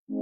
Hey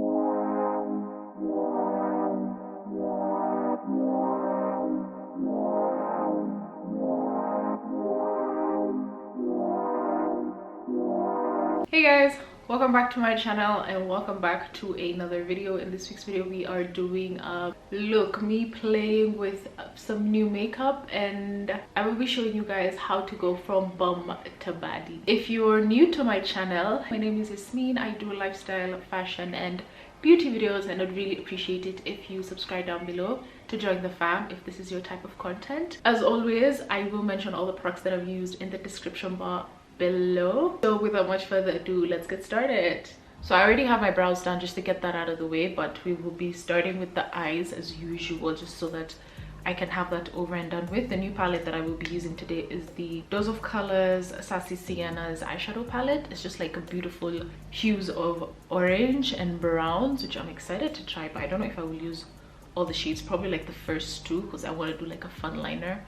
guys, welcome back to my channel and welcome back to another video. In this week's video we are doing a look, me playing with some new makeup, and I will be showing you guys how to go from bum to baddie. If you're new to my channel, my name is Yasmin. I do lifestyle, fashion and beauty videos, and I'd really appreciate it if you subscribe down below to join the fam if this is your type of content. As always, I will mention all the products that I've used in the description bar below. So without much further ado, let's get started. So I already have my brows done just to get that out of the way, but we will be starting with the eyes as usual, just so that I can have that over and done with. The new palette that I will be using today is the Dose of Colors Saucy Sienna's eyeshadow palette. It's just like a beautiful hues of orange and browns, which I'm excited to try, but I don't know if I will use all the shades, probably like the first two, because I want to do like a fun liner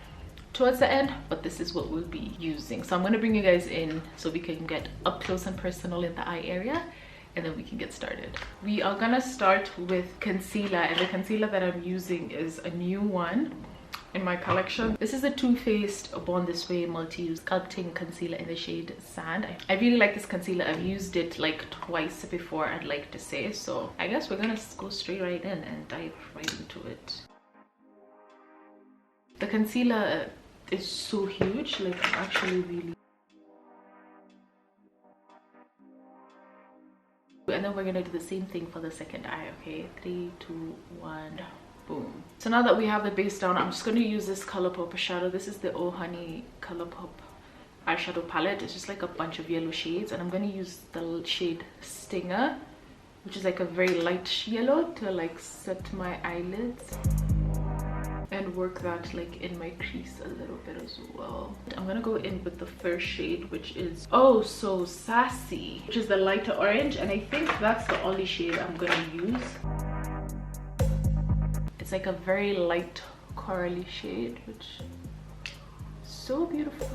towards the end, but this is what we'll be using. So I'm going to bring you guys in so we can get up close and personal in the eye area, and then we can get started. We are gonna start with concealer, and the concealer that I'm using is a new one in my collection. This is the Too Faced Born This Way multi-use sculpting concealer in the shade Sand. I really like this concealer. I've used it like twice before, I'd like to say, so I guess we're gonna go straight right in and dive right into it. The concealer is so huge, like I'm actually really. And then we're gonna do the same thing for the second eye. Okay, 3, 2, 1, boom. So now that we have the base down, I'm just gonna use this Colourpop shadow. This is the Oh Honey Colourpop eyeshadow palette. It's just like a bunch of yellow shades, and I'm gonna use the shade Stinger, which is like a very light yellow, to like set my eyelids and work that like in my crease a little bit as well. I'm gonna go in with the first shade, which is Oh So Sassy, which is the lighter orange, and I think that's the only shade I'm gonna use. It's like a very light corally shade, which is so beautiful.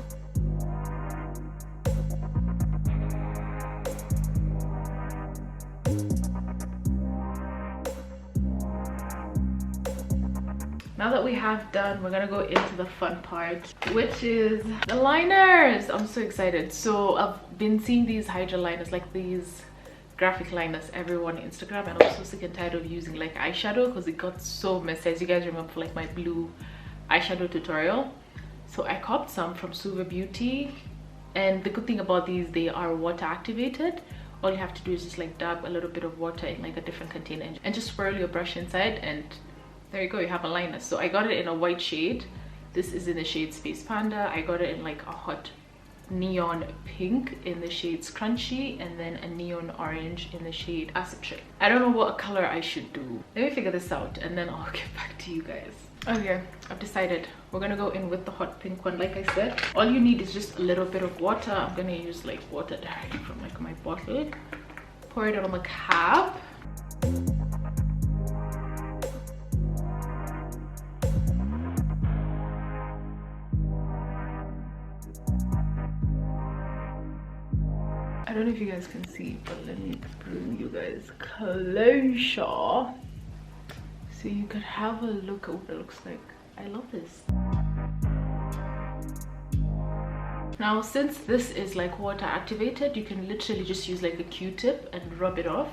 Now that we have done, we're gonna go into the fun part, which is the liners. I'm so excited. So I've been seeing these Hydra liners, like these graphic liners everywhere on Instagram, and I'm so sick and tired of using like eyeshadow because it got so messy, as you guys remember, like my blue eyeshadow tutorial. So I copped some from Suva Beauty, and the good thing about these, they are water activated. All you have to do is just like dab a little bit of water in like a different container and just swirl your brush inside, and there you go, you have a liner. So I got it in a white shade. This is in the shade Space Panda. I got it in like a hot neon pink in the shade Scrunchy, and then a neon orange in the shade Acid Trip. I don't know what color I should do. Let me figure this out and then I'll get back to you guys. Okay, I've decided. We're gonna go in with the hot pink one. Like I said, all you need is just a little bit of water. I'm gonna use like water directly from like my bottle. Pour it on the cap. I don't know if you guys can see, but let me bring you guys closer so you can have a look at what it looks like. I love this. Now, since this is like water activated, you can literally just use like a Q-tip and rub it off.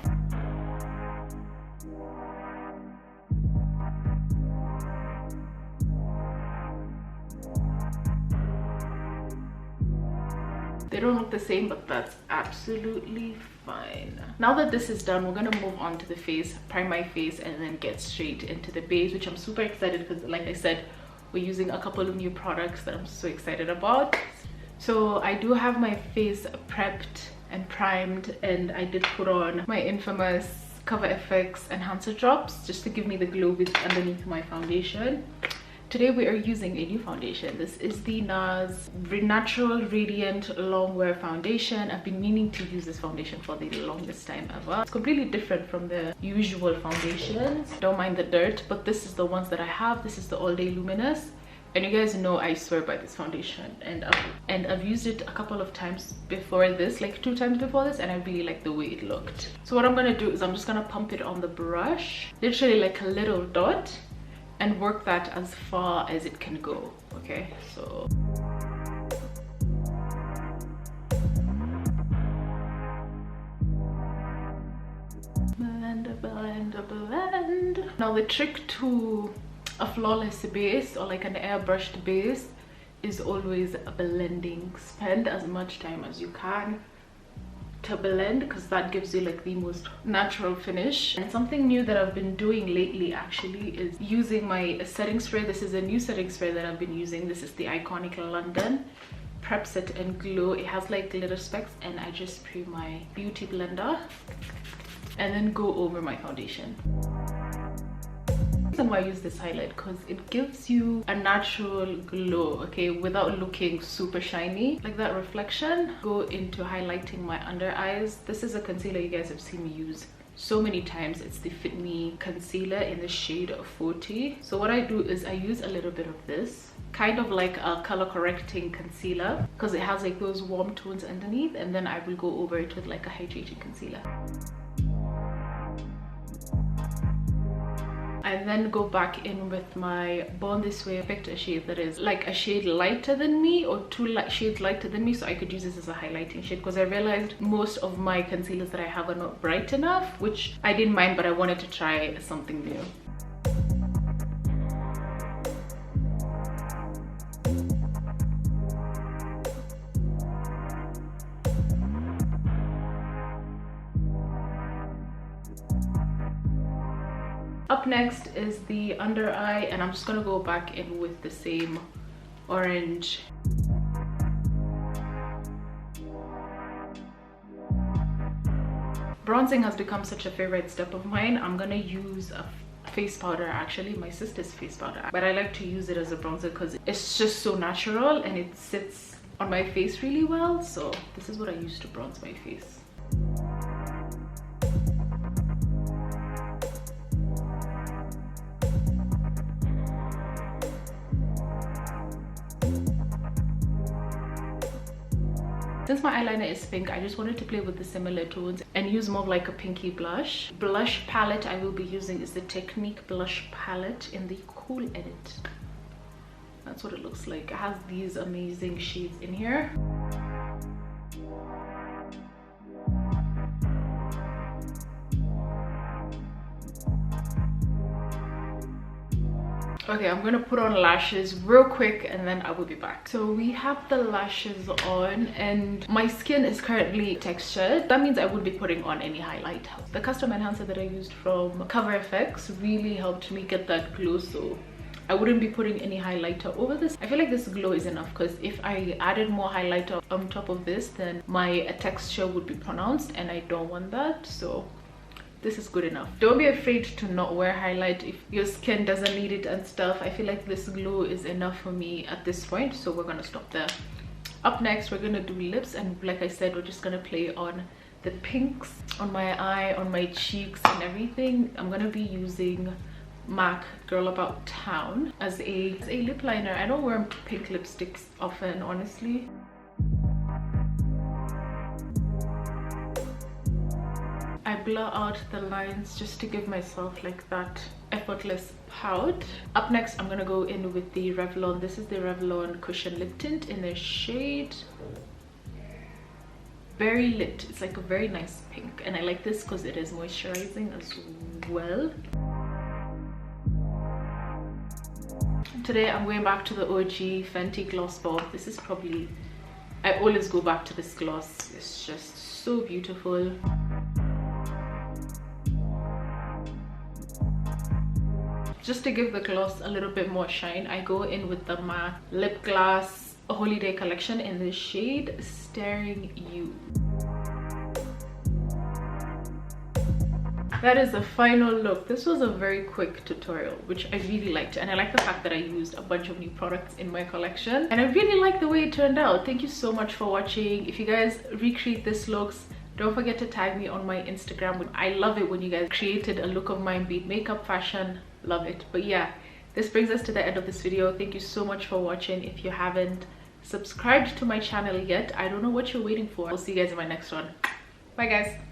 They don't look the same, but that's absolutely fine. Now that this is done, we're gonna move on to the face, prime my face, and then get straight into the base, which I'm super excited because, like I said, we're using a couple of new products that I'm so excited about. So I do have my face prepped and primed, and I did put on my infamous Cover FX enhancer drops just to give me the glow with underneath my foundation. Today we are using a new foundation. This is the Nars Natural Radiant Longwear Foundation. I've been meaning to use this foundation for the longest time ever. It's completely different from the usual foundations. Don't mind the dirt, but this is the ones that I have. This is the All Day Luminous And you guys know I swear by this foundation, and I've used it a couple of times before this, like 2 times before this, and I really like the way it looked. So what I'm gonna do is I'm just gonna pump it on the brush, literally like a little dot, and work that as far as it can go. Okay, so blend. Now the trick to a flawless base, or like an airbrushed base, is always blending. Spend as much time as you can to blend, because that gives you like the most natural finish. And something new that I've been doing lately actually is using my setting spray. This is a new setting spray that I've been using. This is the Iconic London Prep Set and Glow. It has like glitter specks, and I just spray my beauty blender and then go over my foundation. The reason why I use this highlight, because it gives you a natural glow, okay, without looking super shiny. Like that reflection, go into highlighting my under eyes. This is a concealer you guys have seen me use so many times. It's the Fit Me concealer in the shade 40. So what I do is I use a little bit of this, kind of like a color correcting concealer, because it has like those warm tones underneath, and then I will go over it with like a hydrating concealer. And then go back in with my Born This Way. I picked a shade that is like a shade lighter than me, or 2 shades lighter than me, so I could use this as a highlighting shade, because I realized most of my concealers that I have are not bright enough, which I didn't mind, but I wanted to try something new. Up next is the under eye, and I'm just gonna go back in with the same orange. Bronzing has become such a favorite step of mine. I'm gonna use a face powder, actually my sister's face powder, but I like to use it as a bronzer because it's just so natural and it sits on my face really well. So this is what I use to bronze my face. Since my eyeliner is pink, I just wanted to play with the similar tones and use more of like a pinky blush. Blush palette I will be using is the Technic blush palette in the Cool Edit. That's what it looks like. It has these amazing shades in here. Okay, I'm gonna put on lashes real quick and then I will be back. So we have the lashes on and my skin is currently textured. That means I wouldn't be putting on any highlight. The custom enhancer that I used from Cover FX really helped me get that glow, so I wouldn't be putting any highlighter over this. I feel like this glow is enough because if I added more highlighter on top of this, then my texture would be pronounced and I don't want that. So this is good enough. Don't be afraid to not wear highlight if your skin doesn't need it and stuff. I feel like this glow is enough for me at this point, so we're gonna stop there. Up next, we're gonna do lips, and like I said, we're just gonna play on the pinks on my eye, on my cheeks and everything. I'm gonna be using MAC Girl About Town as a lip liner. I don't wear pink lipsticks often, honestly. I blur out the lines just to give myself like that effortless pout. Up next, I'm gonna go in with the Revlon. This is the Revlon Cushion Lip Tint in the shade Very Lit. It's like a very nice pink, and I like this because it is moisturizing as well. Today I'm going back to the OG Fenty Gloss Bomb. This is probably, I always go back to this gloss. It's just so beautiful. Just to give the gloss a little bit more shine, I go in with the MAC LipGlass Holiday Collection in the shade Staring You. That is the final look. This was a very quick tutorial, which I really liked, and I like the fact that I used a bunch of new products in my collection, and I really like the way it turned out. Thank you so much for watching. If you guys recreate this looks, don't forget to tag me on my Instagram. I love it when you guys created a look of mine, be it makeup, fashion, love it. But yeah, this brings us to the end of this video. Thank you so much for watching. If you haven't subscribed to my channel yet, I don't know what you're waiting for. I'll see you guys in my next one. Bye guys.